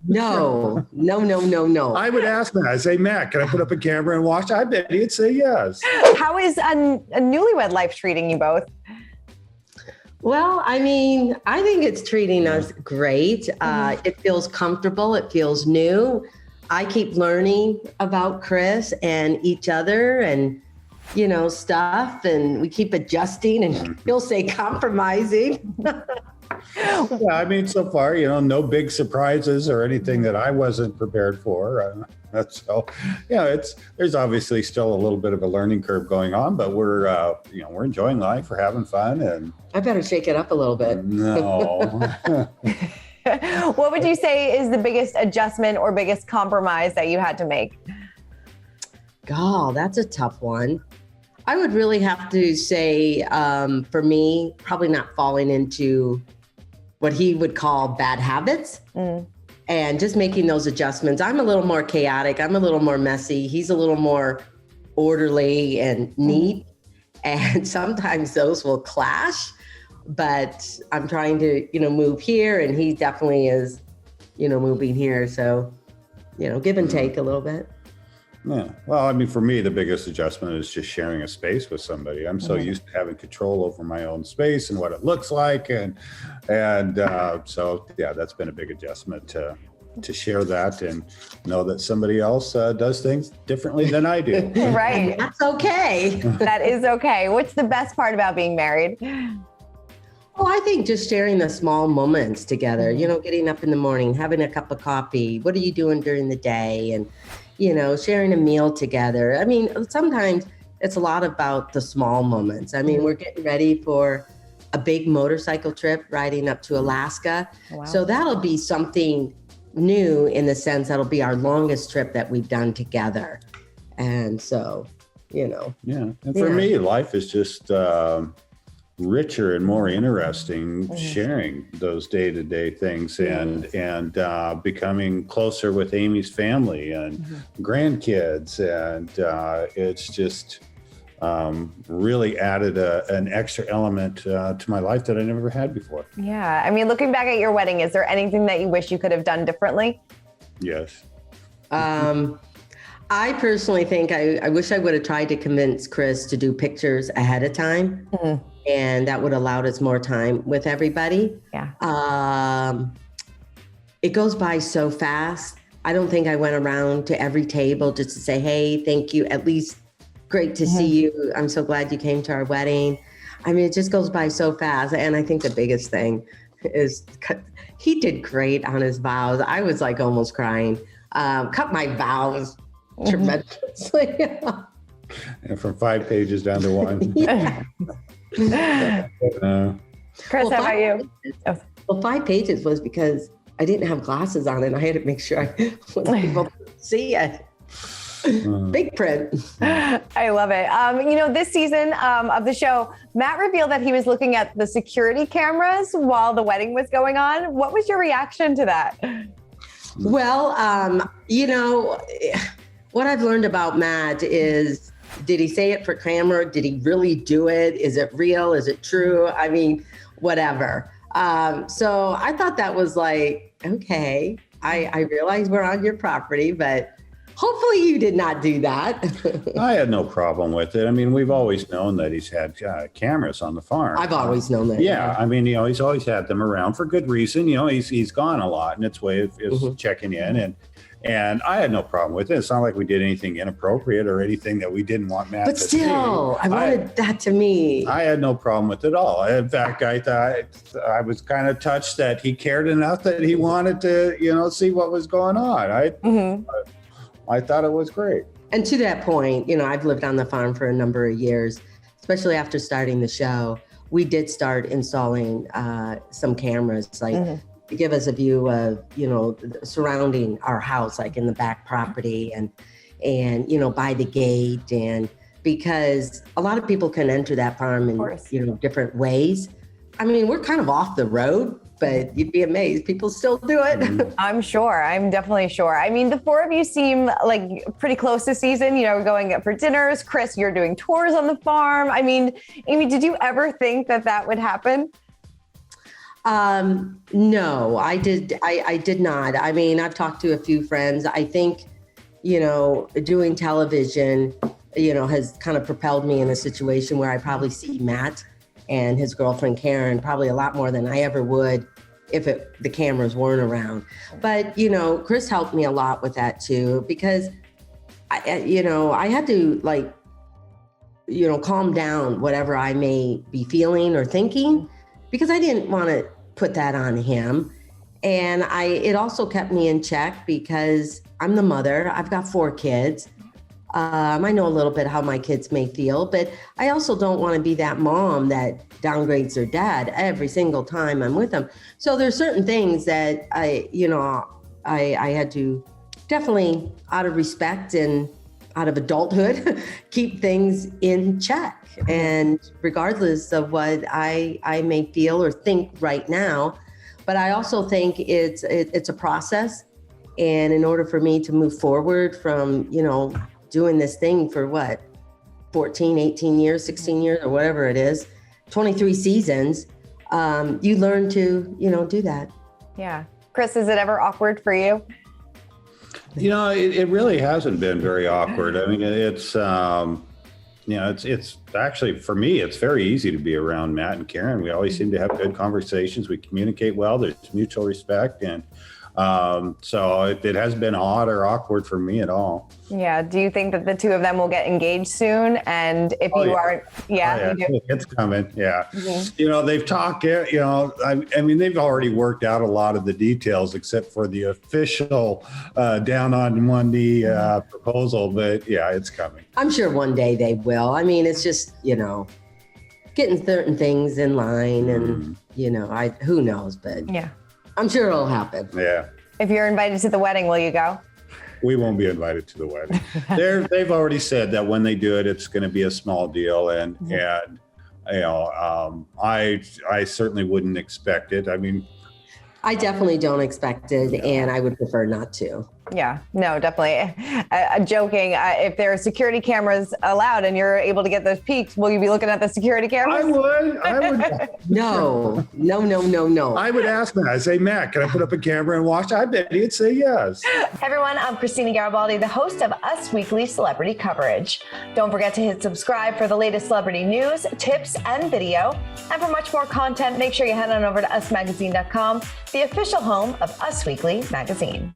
No. I would ask Matt. I'd say, Matt, can I put up a camera and watch? I bet he'd say yes. How is a newlywed life treating you both? Well, I mean, I think it's treating us great. It feels comfortable. It feels new. I keep learning about Chris and each other and, you know, stuff. And we keep adjusting and he'll say compromising. Yeah, I mean, so far, you know, no big surprises or anything that I wasn't prepared for. So, yeah, there's obviously still a little bit of a learning curve going on, but we're enjoying life, we're having fun, and I better shake it up a little bit. No. What would you say is the biggest adjustment or biggest compromise that you had to make? God, that's a tough one. I would really have to say, for me, probably not falling into what he would call bad habits and just making those adjustments. I'm a little more chaotic. I'm a little more messy. He's a little more orderly and neat. And sometimes those will clash, but I'm trying to, you know, move here and he definitely is, you know, moving here. So, you know, give and take a little bit. Yeah. Well, I mean, for me, the biggest adjustment is just sharing a space with somebody. I'm so used to having control over my own space and what it looks like. And so, yeah, that's been a big adjustment to share that and know that somebody else does things differently than I do. Right. That's okay. That is okay. What's the best part about being married? Oh, I think just sharing the small moments together, you know, getting up in the morning, having a cup of coffee. What are you doing during the day? And, you know, sharing a meal together. I mean, sometimes it's a lot about the small moments. I mean, we're getting ready for a big motorcycle trip riding up to Alaska. Wow. So that'll be something new in the sense that'll be our longest trip that we've done together. And so, you know. Yeah. And for me, life is just richer and more interesting sharing those day-to-day things and becoming closer with Amy's family and grandkids. And it's just really added an extra element to my life that I never had before. Yeah. I mean, looking back at your wedding, is there anything that you wish you could have done differently? Yes. I personally think I wish I would have tried to convince Chris to do pictures ahead of time. And that would have allowed us more time with everybody. Yeah. It goes by so fast. I don't think I went around to every table just to say, hey, thank you. At least great to see you. I'm so glad you came to our wedding. I mean, it just goes by so fast. And I think the biggest thing is he did great on his vows. I was like almost crying. Cut my vows tremendously. And from 5 pages down to 1. Chris, how about you? Well, 5 pages was because I didn't have glasses on and I had to make sure I was able to see it. Big print. I love it. You know, this season of the show, Matt revealed that he was looking at the security cameras while the wedding was going on. What was your reaction to that? Well, you know, what I've learned about Matt is, did he say it for camera? Did he really do it? Is it real? Is it true? I mean, whatever. So I thought that was like, okay, I realize we're on your property, but hopefully you did not do that. I had no problem with it. I mean, we've always known that he's had cameras on the farm. I've always known that. Yeah. I mean, you know, he's always had them around for good reason. You know, he's gone a lot and it's way of checking in. And I had no problem with it. It's not like we did anything inappropriate or anything that we didn't want Matt to see. But still, I wanted that to me. I had no problem with it at all. In fact, I thought I was kind of touched that he cared enough that he wanted to, you know, see what was going on. I thought it was great. And to that point, you know, I've lived on the farm for a number of years, especially after starting the show. We did start installing some cameras, like to give us a view of, you know, surrounding our house, like in the back property and, you know, by the gate. And because a lot of people can enter that farm in, you know, different ways. I mean, we're kind of off the road, but you'd be amazed. People still do it. I'm sure. I'm definitely sure. I mean, the four of you seem like pretty close this season, you know, going for dinners. Chris, you're doing tours on the farm. I mean, Amy, did you ever think that that would happen? No, I did not. I mean, I've talked to a few friends. I think, doing television, has kind of propelled me in a situation where I probably see Matt and his girlfriend Karen probably a lot more than I ever would if the cameras weren't around. But, Chris helped me a lot with that too, because I had to calm down whatever I may be feeling or thinking, because I didn't want to put that on him. And it also kept me in check because I'm the mother. I've got 4 kids. I know a little bit how my kids may feel, but I also don't want to be that mom that downgrades their dad every single time I'm with them. So there's certain things that I had to definitely, out of respect and out of adulthood, keep things in check. And regardless of what I may feel or think right now, but I also think it's a process. And in order for me to move forward from, doing this thing for 14, 18 years, 16 years, or whatever it is, 23 seasons, you learn to, do that. Yeah. Chris, is it ever awkward for you? It really hasn't been very awkward. I mean, it's actually, for me, it's very easy to be around Matt and Karen. We always seem to have good conversations. We communicate well. There's mutual respect. And so it hasn't been odd or awkward for me at all. Yeah. Do you think that the two of them will get engaged soon? And if aren't, you do? It's coming. Yeah. Mm-hmm. They've talked, I mean, they've already worked out a lot of the details except for the official down on one knee proposal. But yeah, it's coming. I'm sure one day they will. I mean, it's just, getting certain things in line and, who knows, but yeah. I'm sure it'll happen. Yeah. If you're invited to the wedding, will you go? We won't be invited to the wedding. They've already said that when they do it, it's going to be a small deal, and I certainly wouldn't expect it. I mean, I definitely don't expect it, and I would prefer not to. Yeah, no, definitely. Joking, if there are security cameras allowed and you're able to get those peeks, will you be looking at the security cameras? I would. No. I would ask Matt. I'd say, Matt, can I put up a camera and watch? I bet he'd say yes. Hey everyone, I'm Christina Garibaldi, the host of Us Weekly Celebrity Coverage. Don't forget to hit subscribe for the latest celebrity news, tips, and video. And for much more content, make sure you head on over to usmagazine.com, the official home of Us Weekly Magazine.